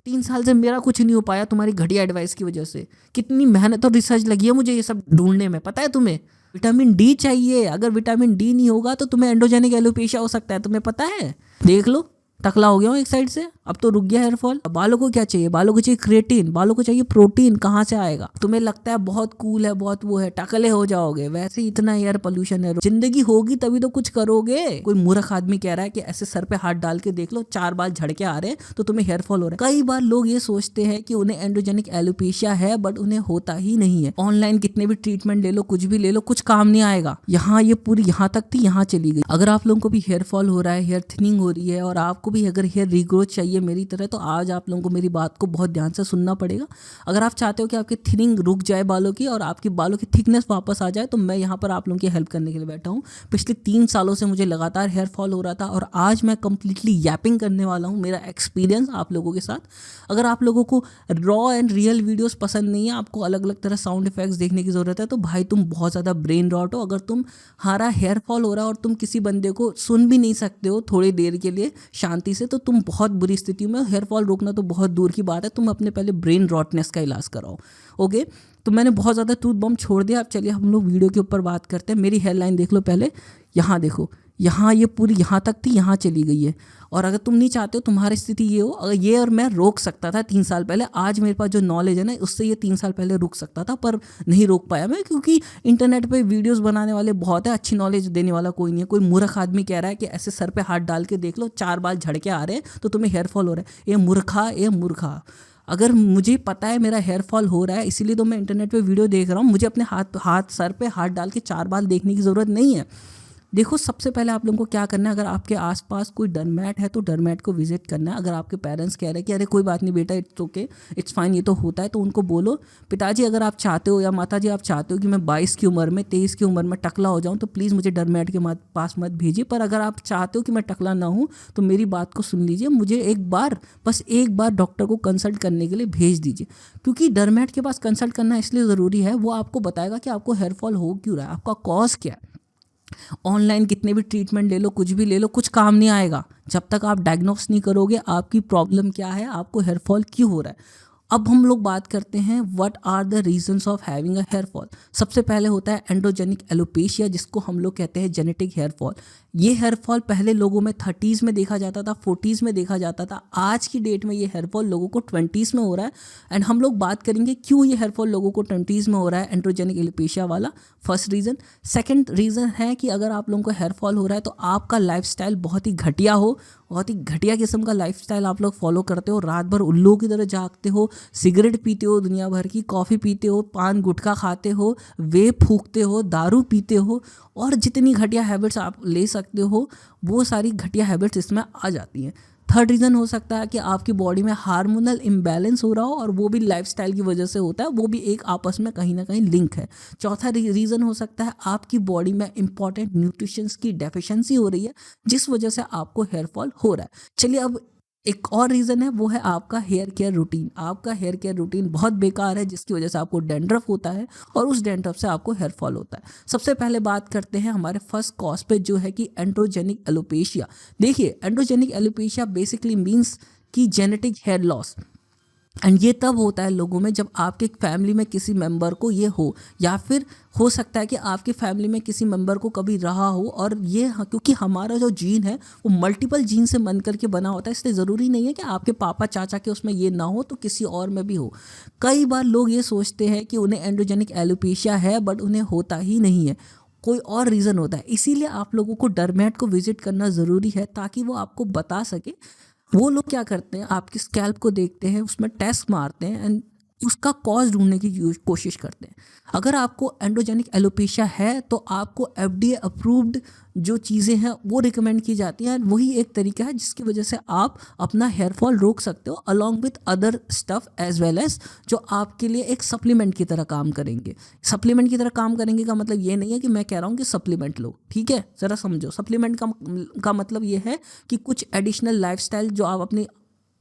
3 साल से मेरा कुछ नहीं हो पाया तुम्हारी घटिया एडवाइस की वजह से। कितनी मेहनत और रिसर्च लगी है मुझे ये सब ढूंढने में, पता है तुम्हें? विटामिन डी चाहिए, अगर विटामिन डी नहीं होगा तो तुम्हें एंड्रोजेनिक एलोपेशिया हो सकता है, तुम्हें पता है? देख लो, टकला हो गया हूँ एक साइड से, अब तो रुक गया हेयर फॉल। बालों को क्या चाहिए? बालों को चाहिए क्रिएटिन, बालों को चाहिए प्रोटीन, कहाँ से आएगा? तुम्हें लगता है बहुत कूल है, बहुत वो है, टकले हो जाओगे, वैसे ही इतना एयर पोल्यूशन है। जिंदगी होगी तभी तो कुछ करोगे। कोई मूर्ख आदमी कह रहा है कि ऐसे सर पे हाथ डाल के देख लो 4 बाल झड़ के आ रहे हैं तो तुम्हें हेयर फॉल हो रहा है। कई बार लोग ये सोचते हैं कि उन्हें एंड्रोजेनिक एलोपेशिया है, बट उन्हें होता ही नहीं है। ऑनलाइन कितने भी ट्रीटमेंट ले लो, कुछ भी ले लो, कुछ काम नहीं आएगा। यहाँ ये पूरी यहाँ तक थी, यहाँ चली गई। अगर आप लोगों को भी हेयर फॉल हो रहा है, हेयर थिनिंग हो रही है और आपको भी अगर हेयर रीग्रोथ चाहिए मेरी तरह, तो आज आप लोगों को मेरी बात को बहुत ध्यान से सुनना पड़ेगा। अगर आप चाहते हो कि आपकी थिनिंग रुक जाए बालों की और आपकी बालों की थिकनेस वापस आ जाए, तो मैं यहाँ पर आप लोगों की हेल्प करने के लिए बैठा हूँ। पिछले 3 सालों से मुझे लगातार हेयर फॉल हो रहा था और आज मैं कंप्लीटली यैपिंग करने वाला हूँ, मेरा एक्सपीरियंस आप लोगों के साथ। अगर आप लोगों को रॉ एंड रियल वीडियोस पसंद नहीं है, आपको अलग अलग तरह साउंड इफेक्ट्स देखने की ज़रूरत है, तो भाई तुम बहुत ज़्यादा ब्रेन रॉट हो। अगर तुम्हारा हेयर फॉल हो रहा है और तुम किसी बंदे को सुन भी नहीं सकते हो थोड़ी देर के लिए शांति से, तो तुम बहुत बुरी स्थिति में। हेयर फॉल रोकना तो बहुत दूर की बात है, तुम अपने पहले ब्रेन रॉटनेस का इलाज कराओ। ओके, तो मैंने बहुत ज़्यादा ट्रूथ बॉम्ब छोड़ दिया। अब चलिए हम लोग वीडियो के ऊपर बात करते हैं। मेरी हेयरलाइन देख लो पहले, यहाँ देखो, यहाँ ये पूरी यहाँ तक थी, यहाँ चली गई है। और अगर तुम नहीं चाहते हो तुम्हारी स्थिति ये हो, अगर ये और मैं रोक सकता था 3 साल पहले, आज मेरे पास जो नॉलेज है ना उससे ये 3 साल पहले रुक सकता था, पर नहीं रोक पाया मैं, क्योंकि इंटरनेट पे वीडियोस बनाने वाले बहुत है, अच्छी नॉलेज देने वाला कोई नहीं है। कोई मूर्ख आदमी कह रहा है कि ऐसे सर पे हाथ डाल के देख लो 4 बाल झड़ के आ रहे हैं तो तुम्हें हेयर फॉल हो रहा है। ये मूर्खा। अगर मुझे पता है मेरा हेयर फॉल हो रहा है, इसीलिए तो मैं इंटरनेट पे वीडियो देख रहा हूँ। मुझे अपने हाथ सर पे हाथ डाल के 4 बाल देखने की ज़रूरत नहीं है। देखो, सबसे पहले आप लोगों को क्या करना है, अगर आपके आसपास कोई डरमैट है तो डरमैट को विजिट करना है। अगर आपके पेरेंट्स कह रहे हैं कि अरे कोई बात नहीं बेटा, इट्स ओके, इट्स फाइन, ये तो होता है, तो उनको बोलो पिताजी अगर आप चाहते हो या माताजी आप चाहते हो कि मैं 22 की उम्र में 23 की उम्र में टकला हो जाऊं, तो प्लीज़ मुझे डरमैट के पास मत भेजिए। पर अगर आप चाहते हो कि मैं टकला ना हूँ तो मेरी बात को सुन लीजिए, मुझे बस एक बार डॉक्टर को कंसल्ट करने के लिए भेज दीजिए। क्योंकि डरमैट के पास कंसल्ट करना इसलिए ज़रूरी है, वो आपको बताएगा कि आपको हेयर फॉल हो क्यों रहा है, आपका कॉज क्या है। ऑनलाइन कितने भी ट्रीटमेंट ले लो, कुछ भी ले लो, कुछ काम नहीं आएगा जब तक आप डायग्नोस नहीं करोगे आपकी प्रॉब्लम क्या है, आपको हेयर फॉल क्यों हो रहा है। अब हम लोग बात करते हैं what are the reasons of having a hair fall. सबसे पहले होता है एंड्रोजेनिक एलोपेशिया, जिसको हम लोग कहते हैं जेनेटिक हेयर फॉल। ये हेयर फॉल पहले लोगों में 30s में देखा जाता था, 40s में देखा जाता था। आज की डेट में ये हेयर फॉल लोगों को 20s में हो रहा है। एंड हम लोग बात करेंगे क्यों ये हेयर फॉल लोगों को 20s में हो रहा है, एंड्रोजेनिक एलोपेशिया वाला, फर्स्ट रीज़न। सेकंड रीज़न है कि अगर आप लोगों को हेयर फॉल हो रहा है तो आपका लाइफस्टाइल बहुत ही घटिया हो, बहुत ही घटिया किस्म का लाइफस्टाइल आप लोग फॉलो करते हो, रात भर उल्लुओं की तरह जागते हो, सिगरेट पीते हो दुनिया भर की, कॉफ़ी पीते हो, पान गुटखा खाते हो, वेप फूकते हो, दारू पीते हो, और जितनी घटिया हैबिट्स आप ले सकते हो वो सारी घटिया हैबिट्स इसमें आ जाती हैं। थर्ड रीज़न हो सकता है कि आपकी बॉडी में हार्मोनल इम्बैलेंस हो रहा हो, और वो भी लाइफस्टाइल की वजह से होता है, वो भी एक आपस में कहीं ना कहीं लिंक है। चौथा रीज़न हो सकता है आपकी बॉडी में इंपॉर्टेंट न्यूट्रिशंस की डेफिशिएंसी हो रही है, जिस वजह से आपको हेयर फॉल हो रहा है। चलिए, अब एक और रीज़न है, वो है आपका हेयर केयर रूटीन। आपका हेयर केयर रूटीन बहुत बेकार है, जिसकी वजह से आपको डैंड्रफ होता है और उस डैंड्रफ से आपको हेयर फॉल होता है। सबसे पहले बात करते हैं हमारे फर्स्ट कॉज पे, जो है कि एंड्रोजेनिक एलोपेशिया। देखिए, एंड्रोजेनिक एलोपेशिया बेसिकली मीन्स कि जेनेटिक हेयर लॉस। एंड ये तब होता है लोगों में जब आपके फैमिली में किसी मेंबर को ये हो, या फिर हो सकता है कि आपकी फैमिली में किसी मेंबर को कभी रहा हो। और ये क्योंकि हमारा जो जीन है वो मल्टीपल जीन से बन करके बना होता है, इसलिए ज़रूरी नहीं है कि आपके पापा चाचा के उसमें ये ना हो तो किसी और में भी हो। कई बार लोग ये सोचते हैं कि उन्हें एंड्रोजेनिक एलोपेशिया है, बट उन्हें होता ही नहीं है, कोई और रीज़न होता है। इसीलिए आप लोगों को डरमैट को विजिट करना ज़रूरी है, ताकि वो आपको बता सके। वो लोग क्या करते हैं, आपकी स्कैल्प को देखते हैं, उसमें टेस्ट मारते हैं एंड उसका कॉज ढूंढने की कोशिश करते हैं। अगर आपको एंड्रोजेनिक एलोपेशिया है तो आपको FDA अप्रूव्ड जो चीज़ें हैं वो रिकमेंड की जाती हैं। वही एक तरीका है जिसकी वजह से आप अपना हेयर फॉल रोक सकते हो, along with other stuff as well as, जो आपके लिए एक सप्लीमेंट की तरह काम करेंगे। सप्लीमेंट की तरह काम करेंगे का मतलब ये नहीं है कि मैं कह रहा हूँ कि सप्लीमेंट लो, ठीक है, ज़रा समझो। सप्लीमेंट का मतलब ये है कि कुछ एडिशनल लाइफस्टाइल जो आप अपनी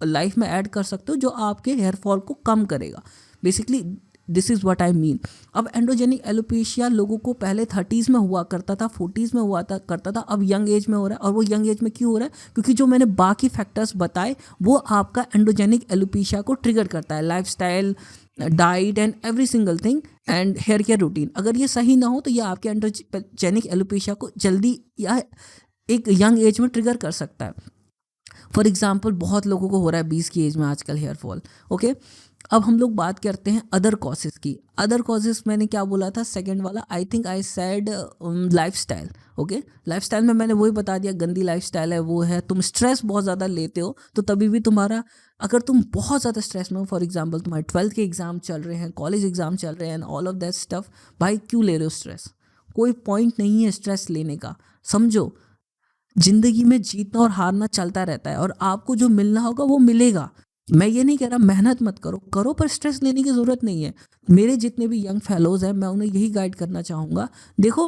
लाइफ में ऐड कर सकते हो, जो आपके हेयर फॉल को कम करेगा। Basically this is what I mean. अब एंड्रोजेनिक एलोपेशिया लोगों को पहले 30s में हुआ करता था, 40s में करता था, अब यंग एज में हो रहा है। और वो यंग एज में क्यों हो रहा है? क्योंकि जो मैंने बाकी फैक्टर्स बताए वो आपका एंड्रोजेनिक एलोपेशिया को ट्रिगर करता है, lifestyle, diet and every single thing and hair care routine. अगर ये सही ना हो तो ये आपके एंड्रोजेनिक एलोपेशिया को जल्दी या एक यंग एज में ट्रिगर कर सकता है। फॉर एग्जाम्पल बहुत लोगों को हो रहा है 20 की एज में आजकल हेयर फॉल। ओके, अब हम लोग बात करते हैं अदर कॉजेज़ की। अदर कॉजेज़ मैंने क्या बोला था सेकंड वाला? I think I said lifestyle. Okay, lifestyle में मैंने वही बता दिया, गंदी लाइफस्टाइल है वो है, तुम स्ट्रेस बहुत ज़्यादा लेते हो तो तभी भी तुम्हारा, अगर तुम बहुत ज़्यादा स्ट्रेस में हो, फॉर एग्जाम्पल तुम्हारे 12th के एग्ज़ाम चल रहे हैं, कॉलेज एग्ज़ाम चल रहे हैं and all of that stuff, भाई क्यों ले रहे हो स्ट्रेस? कोई पॉइंट नहीं है स्ट्रेस लेने का। समझो, जिंदगी में जीतना और हारना चलता रहता है और आपको जो मिलना होगा वो मिलेगा। मैं ये नहीं कह रहा मेहनत मत करो, करो, पर स्ट्रेस लेने की ज़रूरत नहीं है। मेरे जितने भी यंग फेलोज़ हैं मैं उन्हें यही गाइड करना चाहूँगा, देखो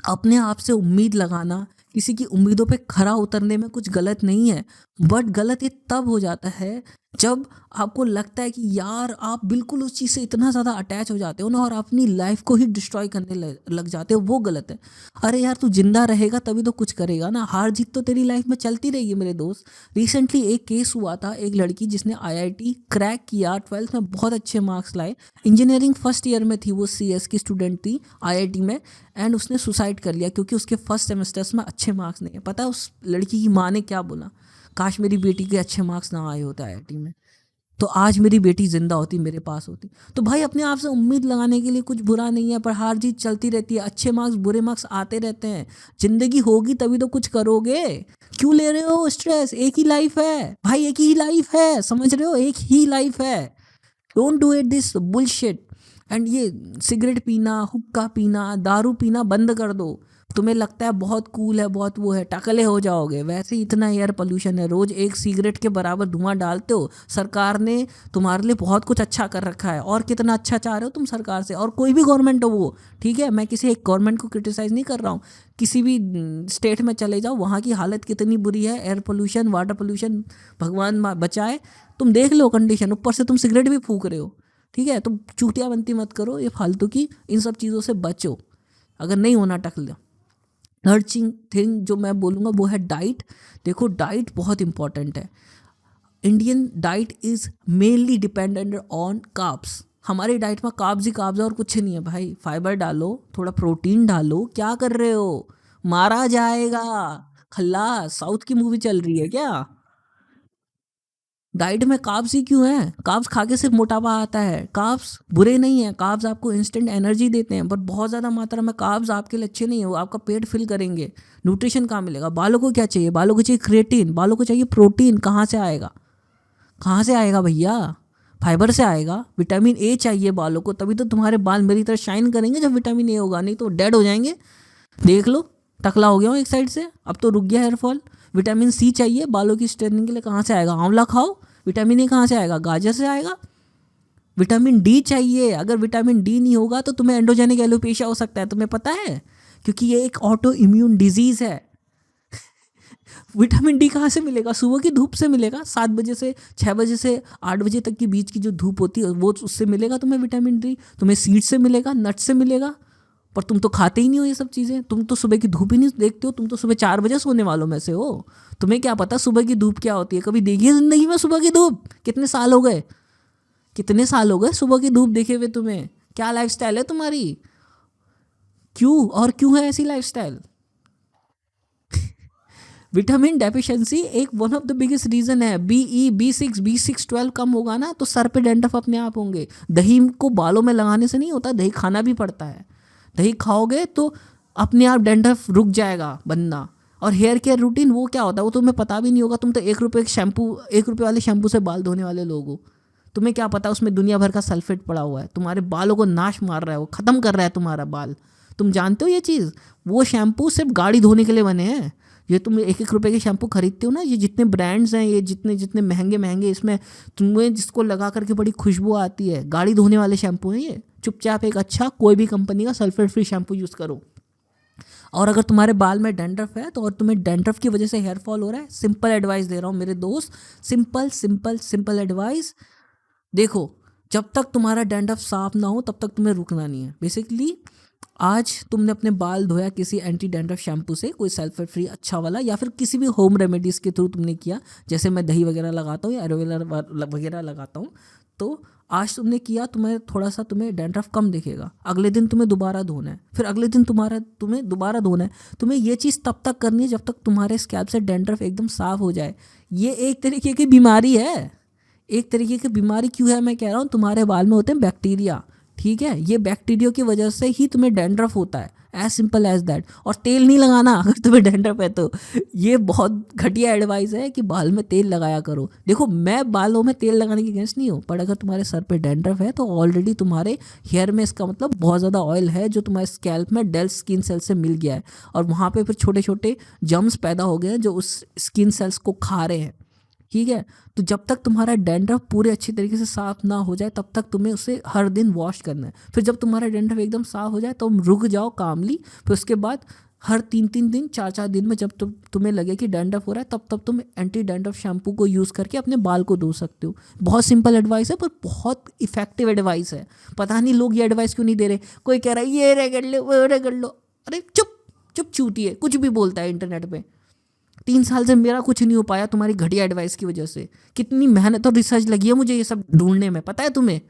अपने आप से उम्मीद लगाना, किसी की उम्मीदों पे खरा उतरने में कुछ गलत नहीं है, बट गलत ये तब हो जाता है जब आपको लगता है कि यार आप बिल्कुल उस चीज़ से इतना ज़्यादा अटैच हो जाते हो ना और अपनी लाइफ को ही डिस्ट्रॉय करने लग जाते हो, वो गलत है। अरे यार तू जिंदा रहेगा तभी तो कुछ करेगा ना, हार जीत तो तेरी लाइफ में चलती रहेगी मेरे दोस्त। रिसेंटली एक केस हुआ था, एक लड़की जिसने आईआईटी क्रैक किया, 12th में बहुत अच्छे मार्क्स लाए, इंजीनियरिंग फर्स्ट ईयर में थी, वो सीएस की स्टूडेंट थी आईआईटी में, एंड उसने सुसाइड कर लिया क्योंकि उसके फर्स्ट सेमेस्टर्स में अच्छे मार्क्स नहीं है। पता है उस लड़की की माँ ने क्या बोला? काश मेरी बेटी के अच्छे मार्क्स ना आए होते आईआईटी में, तो आज मेरी बेटी जिंदा होती, मेरे पास होती। तो भाई अपने आप से उम्मीद लगाने के लिए कुछ बुरा नहीं है, पर हार जीत चलती रहती है, अच्छे मार्क्स बुरे मार्क्स आते रहते हैं, जिंदगी होगी तभी तो कुछ करोगे। क्यों ले रहे हो स्ट्रेस? एक ही लाइफ है भाई, एक ही लाइफ है, समझ रहे हो? एक ही लाइफ है। Don't do it this bullshit. And ये सिगरेट पीना, हुक्का पीना, दारू पीना बंद कर दो। तुम्हें लगता है बहुत कूल है, बहुत वो है, टकले हो जाओगे। वैसे ही इतना एयर पोल्यूशन है, रोज एक सिगरेट के बराबर धुआं डालते हो। सरकार ने तुम्हारे लिए बहुत कुछ अच्छा कर रखा है, और कितना अच्छा चाह रहे हो तुम सरकार से, और कोई भी गवर्नमेंट हो वो, ठीक है, मैं किसी एक गवर्नमेंट को क्रिटिसाइज नहीं कर रहा हूँ। किसी भी स्टेट में चले जाओ, वहाँ की हालत कितनी बुरी है, एयर पोल्यूशन, वाटर पोल्यूशन, भगवान बचाए। तुम देख लो कंडीशन, ऊपर से तुम सिगरेट भी फूक रहे हो, ठीक है। तुम चूतिया बनती मत करो, ये फालतू की इन सब चीज़ों से बचो, अगर नहीं होना टक लो। हर थिंग जो मैं बोलूँगा वो है डाइट। देखो डाइट बहुत इंपॉर्टेंट है। Indian diet is mainly dependent on carbs. हमारी डाइट में कार्ब्स ही कार्ब्स है और कुछ नहीं है भाई। फाइबर डालो, थोड़ा प्रोटीन डालो, क्या कर रहे हो? मारा जाएगा। खल्लास साउथ की मूवी चल रही है क्या? डाइट में कार्ब्स ही क्यों है? कार्ब्स खा के सिर्फ मोटापा आता है। कार्ब्स बुरे नहीं है, कार्ब्स आपको इंस्टेंट एनर्जी देते हैं, बट बहुत ज़्यादा मात्रा में कार्ब्स आपके लिए अच्छे नहीं है, वो आपका पेट फिल करेंगे। न्यूट्रिशन कहाँ मिलेगा? बालों को क्या चाहिए? बालों को चाहिए क्रिएटिन, बालों को चाहिए प्रोटीन। कहाँ से आएगा? कहाँ से आएगा भैया? फाइबर से आएगा। विटामिन ए चाहिए बालों को, तभी तो तुम्हारे बाल मेरी तरह शाइन करेंगे जब विटामिन ए होगा, नहीं तो डेड हो जाएंगे। देख लो, टकला हो गया हूँ एक साइड से, अब तो रुक गया हेयर फॉल। विटामिन सी चाहिए बालों की स्ट्रेटनिंग के लिए, कहाँ से आएगा? आंवला खाओ। विटामिन ए कहाँ से आएगा? गाजर से आएगा। विटामिन डी चाहिए, अगर विटामिन डी नहीं होगा तो तुम्हें एंड्रोजेनिक एलोपेशिया हो सकता है, तुम्हें पता है? क्योंकि ये एक ऑटो इम्यून डिजीज है। विटामिन डी कहाँ से मिलेगा? सुबह की धूप से मिलेगा। 7 बजे से 6 बजे से 8 बजे तक के बीच की जो धूप होती है वो उससे मिलेगा तुम्हें विटामिन डी। तुम्हें सीड से मिलेगा, नट से मिलेगा, पर तुम तो खाते ही नहीं हो ये सब चीज़ें। तुम तो सुबह की धूप ही नहीं देखते हो, तुम तो सुबह 4 बजे सोने वालों में से हो। तुम्हें क्या पता सुबह की धूप क्या होती है? कभी देखी है ज़िंदगी में सुबह की धूप? कितने साल हो गए, कितने साल हो गए सुबह की धूप देखे हुए तुम्हें? क्या लाइफस्टाइल है तुम्हारी? क्यों और क्यों है ऐसी लाइफस्टाइल? विटामिन डेफिशिएंसी एक one of the biggest reason है। B6 12 कम होगा ना तो सर पे डैंड्रफ अपने आप होंगे। दही को बालों में लगाने से नहीं होता, दही खाना भी पड़ता है। दही खाओगे तो अपने आप डैंड्रफ रुक जाएगा बनना। और हेयर केयर रूटीन वो क्या होता है वो तुम्हें पता भी नहीं होगा। तुम तो 1 रुपये शैम्पू, 1 रुपये वाले शैम्पू से बाल धोने वाले लोग हो। तुम्हें क्या पता उसमें दुनिया भर का सल्फेट पड़ा हुआ है, तुम्हारे बालों को नाश मार रहा है, वो ख़त्म कर रहा है तुम्हारा बाल। तुम जानते हो ये चीज़? वो शैम्पू सिर्फ गाड़ी धोने के लिए बने हैं। ये तुम 1 रुपये के शैम्पू खरीदते हो ना, ये जितने ब्रांड्स हैं, ये जितने जितने महंगे महंगे, इसमें तुम्हें जिसको लगा करके बड़ी खुशबू आती है, गाड़ी धोने वाले शैम्पू हैं ये। चुपचाप एक अच्छा कोई भी कंपनी का सल्फेट फ्री शैम्पू यूज़ करो। और अगर तुम्हारे बाल में डैंड्रफ है तो, और तुम्हें डैंड्रफ की वजह से हेयर फॉल हो रहा है, सिंपल एडवाइस दे रहा हूँ मेरे दोस्त, सिंपल सिंपल सिंपल एडवाइस। देखो जब तक तुम्हारा डैंड्रफ साफ ना हो तब तक तुम्हें रुकना नहीं है। बेसिकली आज तुमने अपने बाल धोया किसी एंटी डैंड्रफ शैम्पू से, कोई सल्फर फ्री अच्छा वाला, या फिर किसी भी होम रेमेडीज़ के थ्रू तुमने किया, जैसे मैं दही वगैरह लगाता हूँ या एलोवेरा वगैरह लगाता हूँ, तो आज तुमने किया, तुम्हें डैंड्रफ कम दिखेगा। अगले दिन तुम्हें दोबारा धोना है, फिर अगले दिन तुम्हें दोबारा धोना है। तुम्हें ये चीज़ तब तक करनी है जब तक तुम्हारे स्कैल्प से डैंड्रफ एकदम साफ हो जाए। ये एक तरीके की बीमारी है। एक तरीके की बीमारी क्यों है मैं कह रहा हूँ, तुम्हारे बाल में होते हैं बैक्टीरिया, ठीक है। ये बैक्टीरिया की वजह से ही तुम्हें डैंड्रफ होता है, एज सिंपल एज दैट। और तेल नहीं लगाना अगर तुम्हें डैंड्रफ है तो। ये बहुत घटिया एडवाइस है कि बाल में तेल लगाया करो। देखो, मैं बालों में तेल लगाने की अगेंस्ट नहीं हूँ, पर अगर तुम्हारे सर पे डैंड्रफ है तो ऑलरेडी तुम्हारे हेयर में इसका मतलब बहुत ज़्यादा ऑयल है जो तुम्हारे स्कैल्प में डेड स्किन सेल से मिल गया है, और वहाँ पे फिर छोटे छोटे जम्स पैदा हो गए हैं जो उस स्किन सेल्स को खा रहे हैं, ठीक है। तो जब तक तुम्हारा डैंड्रफ पूरे अच्छी तरीके से साफ ना हो जाए तब तक तुम्हें उसे हर दिन वॉश करना है। फिर जब तुम्हारा डैंड्रफ एकदम साफ हो जाए तो रुक जाओ कामली। फिर उसके बाद हर 3-3 दिन 4-4 दिन में जब तुम्हें लगे कि डैंड्रफ हो रहा है तब तुम एंटी डैंड्रफ शैम्पू को यूज़ करके अपने बाल को धो सकते हो। बहुत सिंपल एडवाइस है पर बहुत इफेक्टिव एडवाइस है। पता नहीं लोग ये एडवाइस क्यों नहीं दे रहे। कोई कह रहा है ये रगड़ लो वो रगड़ लो, अरे चुप चुप चूतिए, कुछ भी बोलता है इंटरनेट पे। 3 साल से मेरा कुछ नहीं हो पाया तुम्हारी घटिया एडवाइस की वजह से। कितनी मेहनत और रिसर्च लगी है मुझे ये सब ढूंढने में, पता है तुम्हें।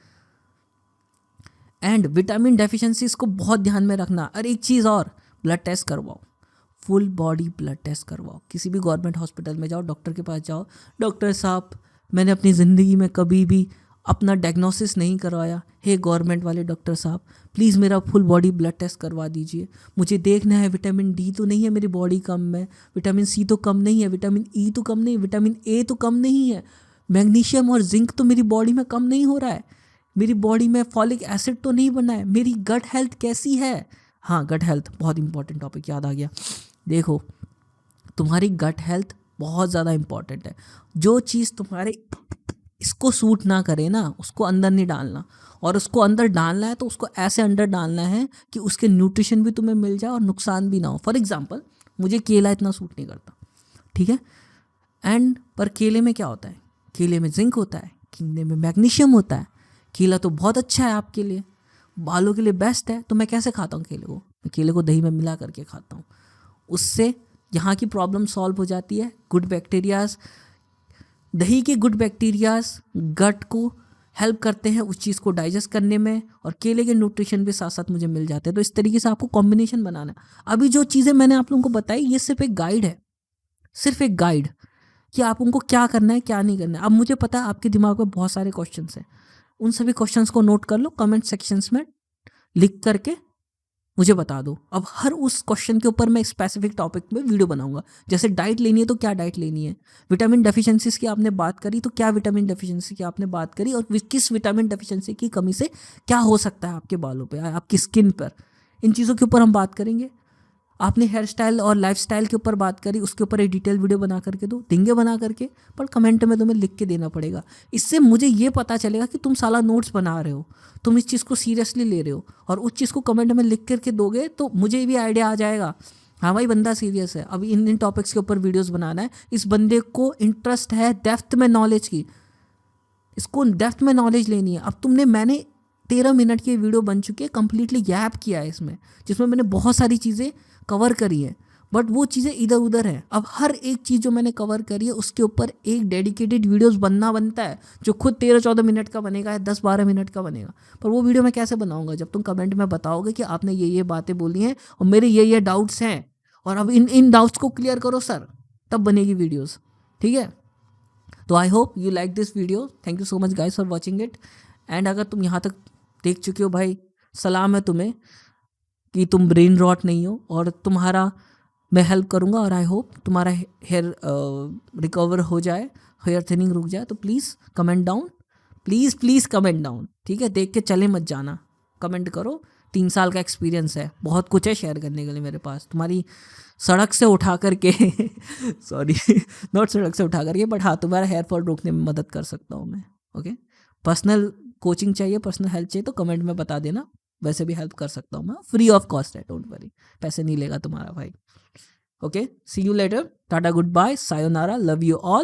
एंड विटामिन डेफिशिएंसीज को बहुत ध्यान में रखना। और एक चीज़ और, ब्लड टेस्ट करवाओ, फुल बॉडी ब्लड टेस्ट करवाओ। किसी भी गवर्नमेंट हॉस्पिटल में जाओ, डॉक्टर के पास जाओ, डॉक्टर साहब मैंने अपनी ज़िंदगी में कभी भी अपना डायग्नोसिस नहीं करवाया, हे गवर्नमेंट वाले डॉक्टर साहब प्लीज़ मेरा फुल बॉडी ब्लड टेस्ट करवा दीजिए, मुझे देखना है विटामिन डी तो नहीं है मेरी बॉडी कम में, विटामिन सी तो कम नहीं है, विटामिन ई तो कम नहीं, विटामिन ए तो कम नहीं है, मैग्नीशियम और जिंक तो मेरी बॉडी में कम नहीं हो रहा है, मेरी बॉडी में फॉलिक एसिड तो नहीं बना है, मेरी गट हेल्थ कैसी है। हाँ, गट हेल्थ बहुत इंपॉर्टेंट टॉपिक, याद आ गया। देखो, तुम्हारी गट हेल्थ बहुत ज़्यादा इंपॉर्टेंट है। जो चीज़ तुम्हारे इसको सूट ना करे ना उसको अंदर नहीं डालना, और उसको अंदर डालना है तो उसको ऐसे अंदर डालना है कि उसके न्यूट्रिशन भी तुम्हें मिल जाए और नुकसान भी ना हो। फॉर एग्जांपल, मुझे केला इतना सूट नहीं करता, ठीक है, पर केले में क्या होता है, केले में जिंक होता है, केले में मैग्नीशियम होता है। केला तो बहुत अच्छा है आपके लिए, बालों के लिए बेस्ट है। तो मैं कैसे खाता हूँ केले को, मैं केले को दही में मिला करके खाता हूँ। उससे यहाँ की प्रॉब्लम सॉल्व हो जाती है। गुड बैक्टीरियाज, दही के गुड बैक्टीरियाज गट को हेल्प करते हैं उस चीज़ को डाइजेस्ट करने में, और केले के न्यूट्रिशन भी साथ साथ मुझे मिल जाते हैं। तो इस तरीके से आपको कॉम्बिनेशन बनाना है। अभी जो चीज़ें मैंने आप लोगों को बताई ये सिर्फ एक गाइड है, सिर्फ एक गाइड कि आप उनको क्या करना है क्या नहीं करना है। अब मुझे पता है आपके दिमाग में बहुत सारे क्वेश्चंस हैं, उन सभी क्वेश्चंस को नोट कर लो, कमेंट सेक्शंस में लिख करके मुझे बता दो। अब हर उस क्वेश्चन के ऊपर मैं स्पेसिफिक टॉपिक में वीडियो बनाऊंगा। जैसे डाइट लेनी है तो क्या डाइट लेनी है, विटामिन डेफिशिएंसीज की आपने बात करी तो क्या विटामिन डेफिशिएंसी की आपने बात करी, और किस विटामिन डेफिशिएंसी की कमी से क्या हो सकता है आपके बालों पे, आपकी स्किन पर। इन चीज़ों के ऊपर हम बात करेंगे। आपने हेयर स्टाइल और लाइफ स्टाइल के ऊपर बात करी, उसके ऊपर एक डिटेल वीडियो बना करके दो, देंगे बना करके, पर कमेंट में तुम्हें लिख के देना पड़ेगा। इससे मुझे ये पता चलेगा कि तुम साला नोट्स बना रहे हो, तुम इस चीज़ को सीरियसली ले रहे हो, और उस चीज़ को कमेंट में लिख करके दोगे तो मुझे भी आइडिया आ जाएगा, हाँ भाई बंदा सीरियस है, अभी इन टॉपिक्स के ऊपर वीडियोज़ बनाना है। इस बंदे को इंटरेस्ट है डेप्थ में नॉलेज की, इसको डेप्थ में नॉलेज लेनी है। अब मैंने 13 मिनट की वीडियो बन चुकी है, कम्प्लीटली गैप किया है इसमें, जिसमें मैंने बहुत सारी चीज़ें कवर करी है, बट वो चीज़ें इधर उधर हैं। अब हर एक चीज़ जो मैंने कवर करी है उसके ऊपर एक डेडिकेटेड वीडियोस बनता है, जो खुद 13-14 मिनट का बनेगा या 10-12 मिनट का बनेगा। पर वो वीडियो मैं कैसे बनाऊंगा, जब तुम कमेंट में बताओगे कि आपने ये बातें बोली हैं और मेरे ये डाउट्स हैं, और अब इन डाउट्स को क्लियर करो सर, तब बनेगी वीडियोज़, ठीक है। तो I hope you like this video. Thank you so much guys for watching it. And अगर तुम यहाँ तक देख चुके हो भाई, सलाम है तुम्हें कि तुम ब्रेन रॉट नहीं हो, और तुम्हारा मैं हेल्प करूँगा, और आई होप तुम्हारा हेयर रिकवर हो जाए, हेयर थिनिंग रुक जाए। तो please comment down, please comment down, ठीक है। देख के चले मत जाना, कमेंट करो। 3 साल का एक्सपीरियंस है, बहुत कुछ है शेयर करने के लिए मेरे पास, तुम्हारी सड़क से उठा करके सॉरी नॉट सड़क से उठा करके, बट हाँ तुम्हारा हेयर फॉल रोकने में मदद कर सकता हूँ मैं, ओके। पर्सनल कोचिंग चाहिए, पर्सनल हेल्प चाहिए तो कमेंट में बता देना, वैसे भी हेल्प कर सकता हूँ मैं, फ्री ऑफ कॉस्ट है, डोंट वरी, पैसे नहीं लेगा तुम्हारा भाई, okay. See you later, tata, goodbye, सायोनारा, लव यू ऑल।